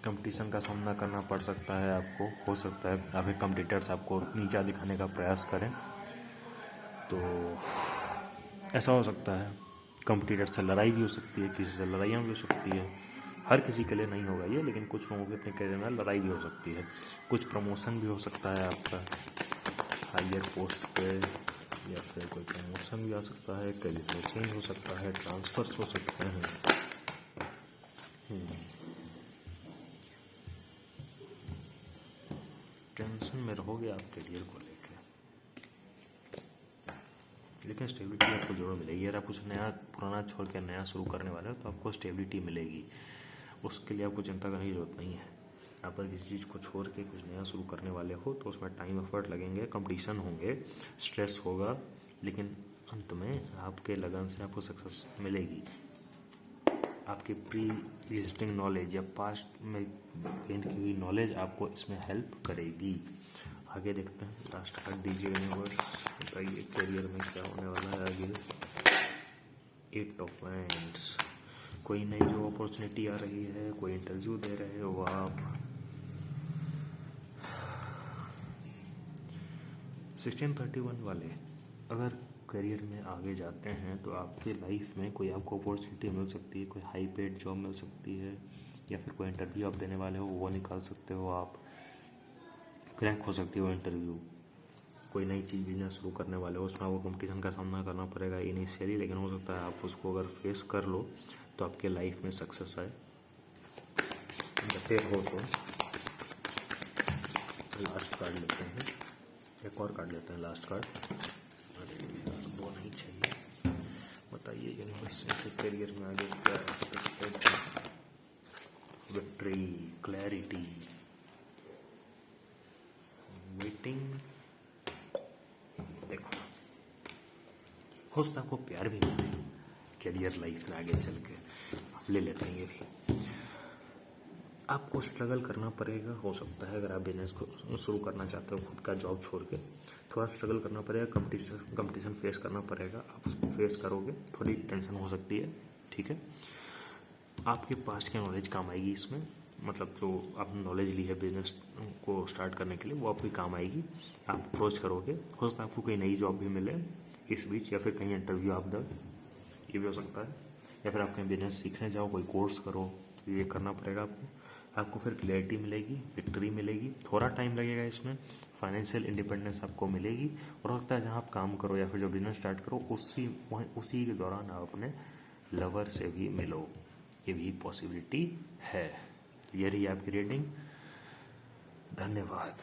कंपटीशन का सामना करना पड़ सकता है आपको। हो सकता है अभी कंपटीटर्स आपको नीचा दिखाने का प्रयास करें, तो ऐसा हो सकता है। कंपटीटर से लड़ाई भी हो सकती है, किसी से लड़ाइयाँ भी हो सकती है। हर किसी के लिए नहीं होगा ये, लेकिन कुछ लोगों के अपने करियर में लड़ाई भी हो सकती है। कुछ प्रमोशन भी हो सकता है आपका, हायर पोस्ट पे, या फिर कोई प्रमोशन भी आ सकता है, करियर में चेंज हो सकता है, ट्रांसफर्स हो सकते हैं। टेंशन में रहोगे आप करियर को लेकर, लेकिन स्टेबिलिटी आपको जरूर मिलेगी। अगर आप कुछ नया पुराना छोड़ के नया शुरू करने वाले हो तो आपको स्टेबिलिटी मिलेगी। उसके लिए आपको चिंता करने की जरूरत नहीं है। आप अगर किसी चीज़ को छोड़ के कुछ नया शुरू करने वाले हो तो उसमें टाइम एफर्ट लगेंगे, कंपटीशन होंगे, स्ट्रेस होगा, लेकिन अंत में आपके लगन से आपको सक्सेस मिलेगी। आपकी प्री एग्जिस्टिंग नॉलेज या पास्ट में गेन की हुई नॉलेज आपको इसमें हेल्प करेगी। आगे देखते हैं, लास्ट कार्ड दीजिए यूनिवर्स, बताइए करियर में क्या होने वाला है आगे। 8 ऑफ वैंड्स, कोई नई जो अपॉर्चुनिटी आ रही है, कोई इंटरव्यू दे रहे हो आप। 1631 वाले अगर करियर में आगे जाते हैं तो आपके लाइफ में कोई आपको अपॉर्चुनिटी मिल सकती है, कोई हाई पेड जॉब मिल सकती है, या फिर कोई इंटरव्यू आप देने वाले हो वो निकाल सकते हो आप, क्रैक हो सकती है वो इंटरव्यू। कोई नई चीज़ बिजनेस शुरू करने वाले हो, उसमें आपको कंपटीशन का सामना करना पड़ेगा इनिशियली, लेकिन हो सकता है आप उसको अगर फेस कर लो तो आपके लाइफ में सक्सेस आए। डटे हो तो लास्ट कार्ड लेते हैं, एक और कार्ड लेते हैं, लास्ट कार्ड। अरे यार, दो नहीं चाहिए। बताइए यूनिवर्स के करियर में आगे क्या एक्सपेक्टेड है। विक्ट्री, क्लैरिटी, वेटिंग, हो सकता है आपको प्यार भी मिले करियर लाइफ में आगे चल के, आप ले लेते हैं ये भी। आपको स्ट्रगल करना पड़ेगा, हो सकता है अगर आप बिजनेस को शुरू करना चाहते हो खुद का जॉब छोड़ के, थोड़ा स्ट्रगल करना पड़ेगा, कंपटीशन फेस करना पड़ेगा, आप उसको फेस करोगे, थोड़ी टेंशन हो सकती है, ठीक है। आपके पास्ट की नॉलेज काम आएगी इसमें, मतलब जो आपने नॉलेज ली है बिजनेस को स्टार्ट करने के लिए वो आपकी काम आएगी, आप अप्रोच करोगे, हो सकता है आपको कोई नई जॉब भी मिले इस बीच, या फिर कहीं इंटरव्यू आप दो, ये भी हो सकता है, या फिर आप कहीं बिजनेस सीखने जाओ, कोई कोर्स करो, तो ये करना पड़ेगा आपको फिर क्लैरिटी मिलेगी, विक्ट्री मिलेगी, थोड़ा टाइम लगेगा इसमें, फाइनेंशियल इंडिपेंडेंस आपको मिलेगी, और हो सकता है जहाँ आप काम करो या फिर जो बिजनेस स्टार्ट करो उसी के दौरान आप अपने लवर से भी मिलो, ये भी पॉसिबिलिटी है। तो ये रही आपकी रीडिंग, धन्यवाद।